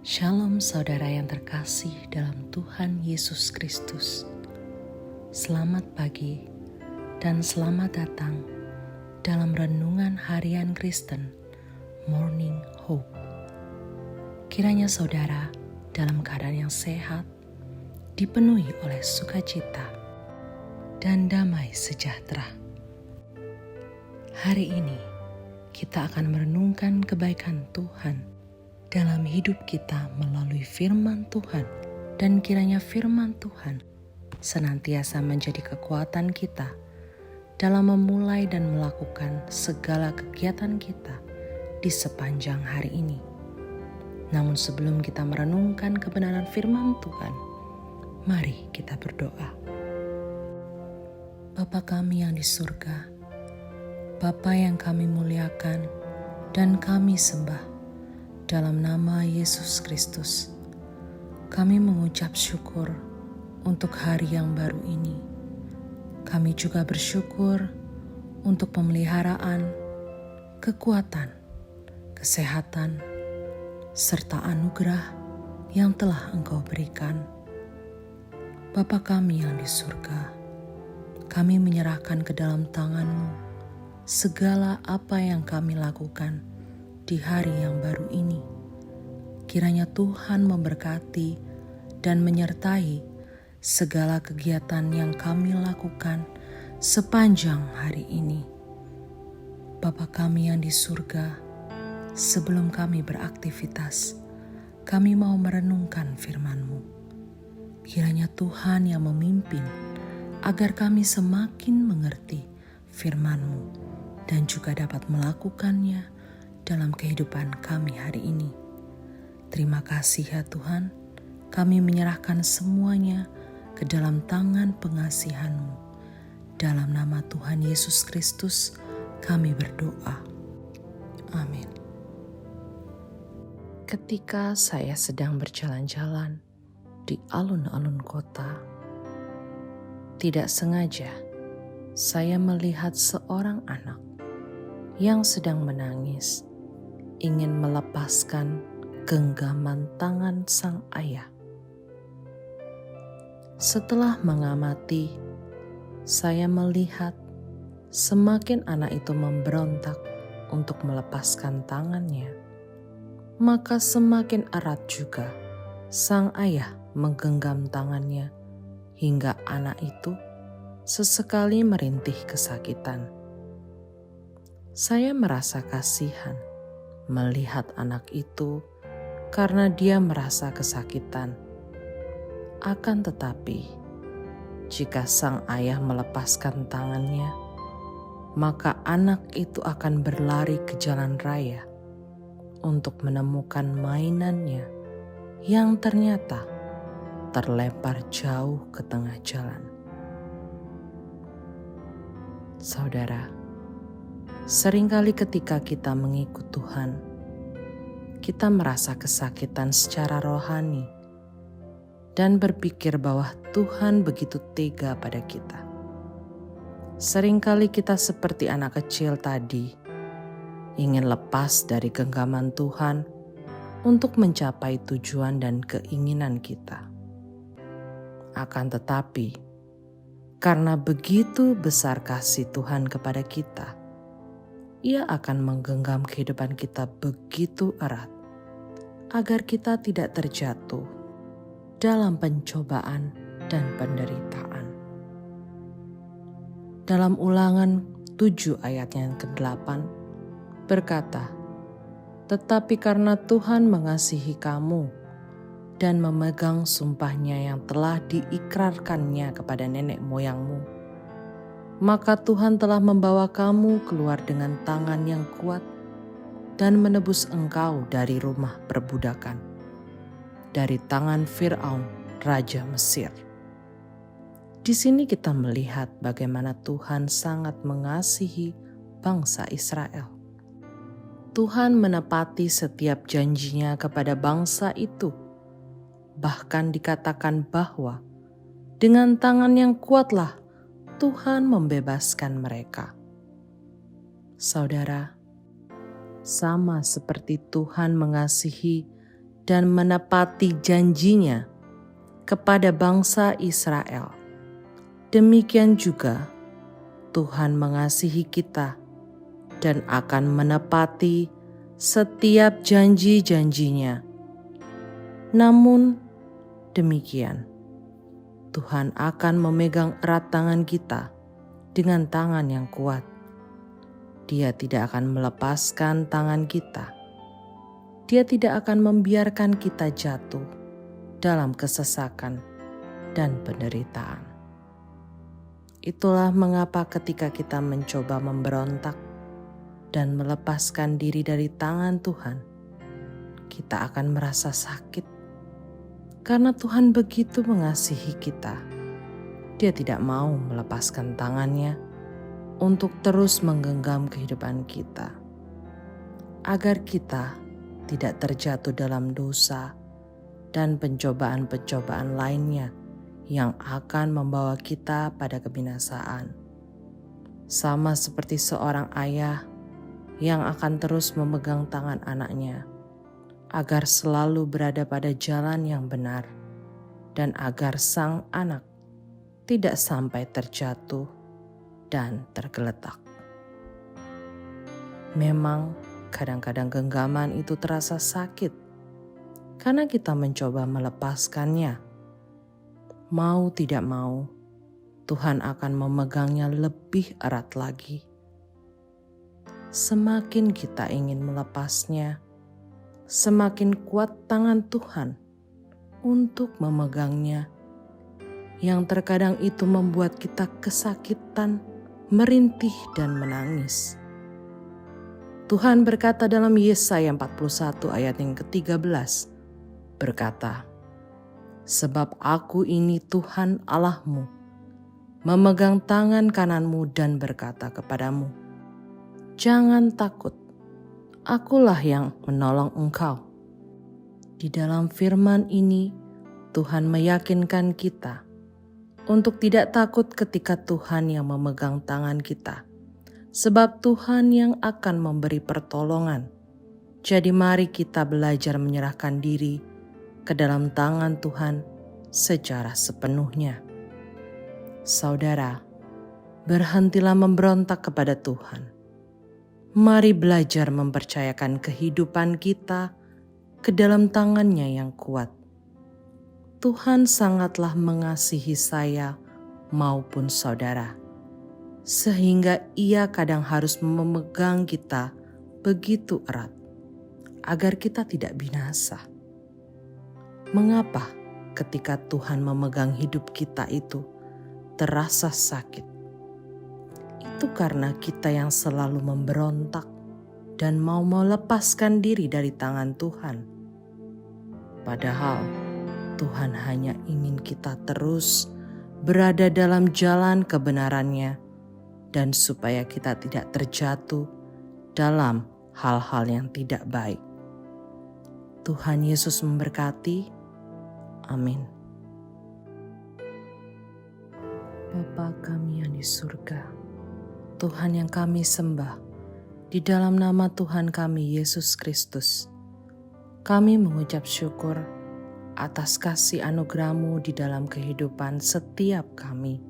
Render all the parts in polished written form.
Shalom saudara yang terkasih dalam Tuhan Yesus Kristus. Selamat pagi dan selamat datang dalam Renungan Harian Kristen Morning Hope. Kiranya saudara dalam keadaan yang sehat, dipenuhi oleh sukacita dan damai sejahtera. Hari ini kita akan merenungkan kebaikan Tuhan dalam hidup kita melalui firman Tuhan, dan kiranya firman Tuhan senantiasa menjadi kekuatan kita dalam memulai dan melakukan segala kegiatan kita di sepanjang hari ini. Namun sebelum kita merenungkan kebenaran firman Tuhan, mari kita berdoa. Bapa kami yang di surga, Bapa yang kami muliakan dan kami sembah, dalam nama Yesus Kristus, kami mengucap syukur untuk hari yang baru ini. Kami juga bersyukur untuk pemeliharaan, kekuatan, kesehatan, serta anugerah yang telah Engkau berikan. Bapa kami yang di surga, kami menyerahkan ke dalam tangan-Mu segala apa yang kami lakukan di hari yang baru ini. Kiranya Tuhan memberkati dan menyertai segala kegiatan yang kami lakukan sepanjang hari ini. Bapa kami yang di surga, sebelum kami beraktivitas, kami mau merenungkan firman-Mu. Kiranya Tuhan yang memimpin agar kami semakin mengerti firman-Mu dan juga dapat melakukannya dalam kehidupan kami hari ini. Terima kasih ya Tuhan, kami menyerahkan semuanya ke dalam tangan pengasihan-Mu. Dalam nama Tuhan Yesus Kristus kami berdoa. Amin. Ketika saya sedang berjalan-jalan di alun-alun kota, tidak sengaja saya melihat seorang anak yang sedang menangis, ingin melepaskan genggaman tangan sang ayah. Setelah mengamati, saya melihat semakin anak itu memberontak untuk melepaskan tangannya, maka semakin erat juga sang ayah menggenggam tangannya hingga anak itu sesekali merintih kesakitan. Saya merasa kasihan melihat anak itu karena dia merasa kesakitan. Akan tetapi, jika sang ayah melepaskan tangannya, maka anak itu akan berlari ke jalan raya untuk menemukan mainannya yang ternyata terlempar jauh ke tengah jalan. Saudara, seringkali ketika kita mengikut Tuhan, kita merasa kesakitan secara rohani dan berpikir bahwa Tuhan begitu tega pada kita. Seringkali kita seperti anak kecil tadi, ingin lepas dari genggaman Tuhan untuk mencapai tujuan dan keinginan kita. Akan tetapi, karena begitu besar kasih Tuhan kepada kita, Ia akan menggenggam kehidupan kita begitu erat agar kita tidak terjatuh dalam pencobaan dan penderitaan. Dalam Ulangan 7 ayat yang ke-8 berkata, "Tetapi karena Tuhan mengasihi kamu dan memegang sumpahnya yang telah diikrarkannya kepada nenek moyangmu, maka Tuhan telah membawa kamu keluar dengan tangan yang kuat dan menebus engkau dari rumah perbudakan, dari tangan Firaun, Raja Mesir." Di sini kita melihat bagaimana Tuhan sangat mengasihi bangsa Israel. Tuhan menepati setiap janjinya kepada bangsa itu. Bahkan dikatakan bahwa dengan tangan yang kuatlah Tuhan membebaskan mereka. Saudara, sama seperti Tuhan mengasihi dan menepati janjinya kepada bangsa Israel. Demikian juga Tuhan mengasihi kita dan akan menepati setiap janji-janjinya. Namun demikian, Tuhan akan memegang erat tangan kita dengan tangan yang kuat. Dia tidak akan melepaskan tangan kita. Dia tidak akan membiarkan kita jatuh dalam kesesakan dan penderitaan. Itulah mengapa ketika kita mencoba memberontak dan melepaskan diri dari tangan Tuhan, kita akan merasa sakit. Karena Tuhan begitu mengasihi kita, Dia tidak mau melepaskan tangannya untuk terus menggenggam kehidupan kita, agar kita tidak terjatuh dalam dosa dan pencobaan-pencobaan lainnya yang akan membawa kita pada kebinasaan. Sama seperti seorang ayah yang akan terus memegang tangan anaknya, agar selalu berada pada jalan yang benar, dan agar sang anak tidak sampai terjatuh dan tergeletak. Memang kadang-kadang genggaman itu terasa sakit, karena kita mencoba melepaskannya. Mau tidak mau, Tuhan akan memegangnya lebih erat lagi. Semakin kita ingin melepasnya, semakin kuat tangan Tuhan untuk memegangnya, yang terkadang itu membuat kita kesakitan, merintih dan menangis. Tuhan berkata dalam Yesaya 41 ayat yang ke-13, berkata, "Sebab aku ini Tuhan Allahmu, memegang tangan kananmu dan berkata kepadamu, jangan takut, akulah yang menolong engkau." Di dalam firman ini, Tuhan meyakinkan kita untuk tidak takut ketika Tuhan yang memegang tangan kita, sebab Tuhan yang akan memberi pertolongan. Jadi mari kita belajar menyerahkan diri ke dalam tangan Tuhan secara sepenuhnya. Saudara, berhentilah memberontak kepada Tuhan. Mari belajar mempercayakan kehidupan kita ke dalam tangan-Nya yang kuat. Tuhan sangatlah mengasihi saya maupun saudara, sehingga Ia kadang harus memegang kita begitu erat, agar kita tidak binasa. Mengapa ketika Tuhan memegang hidup kita itu terasa sakit? Itu karena kita yang selalu memberontak dan mau melepaskan diri dari tangan Tuhan. Padahal Tuhan hanya ingin kita terus berada dalam jalan kebenaran-Nya dan supaya kita tidak terjatuh dalam hal-hal yang tidak baik. Tuhan Yesus memberkati. Amin. Bapa kami yang di surga, Tuhan yang kami sembah, di dalam nama Tuhan kami Yesus Kristus, kami mengucap syukur atas kasih anugerah-Mu di dalam kehidupan setiap kami.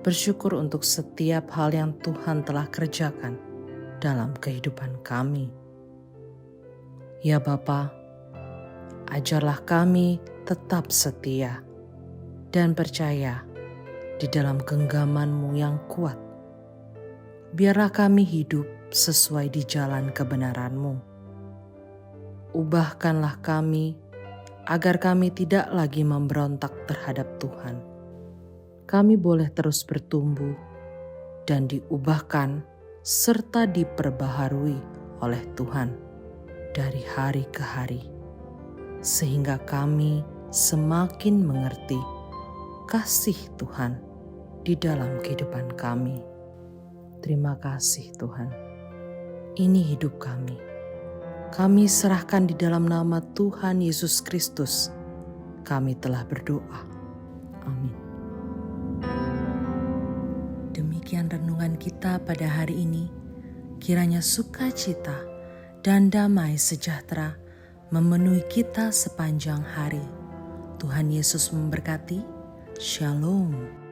Bersyukur untuk setiap hal yang Tuhan telah kerjakan dalam kehidupan kami. Ya Bapa, ajarlah kami tetap setia dan percaya di dalam genggaman-Mu yang kuat. Biarlah kami hidup sesuai di jalan kebenaran-Mu. Ubahkanlah kami agar kami tidak lagi memberontak terhadap Tuhan. Kami boleh terus bertumbuh dan diubahkan serta diperbaharui oleh Tuhan dari hari ke hari, sehingga kami semakin mengerti kasih Tuhan di dalam kehidupan kami. Terima kasih Tuhan. Ini hidup kami. Kami serahkan di dalam nama Tuhan Yesus Kristus. Kami telah berdoa. Amin. Demikian renungan kita pada hari ini. Kiranya sukacita dan damai sejahtera memenuhi kita sepanjang hari. Tuhan Yesus memberkati. Shalom.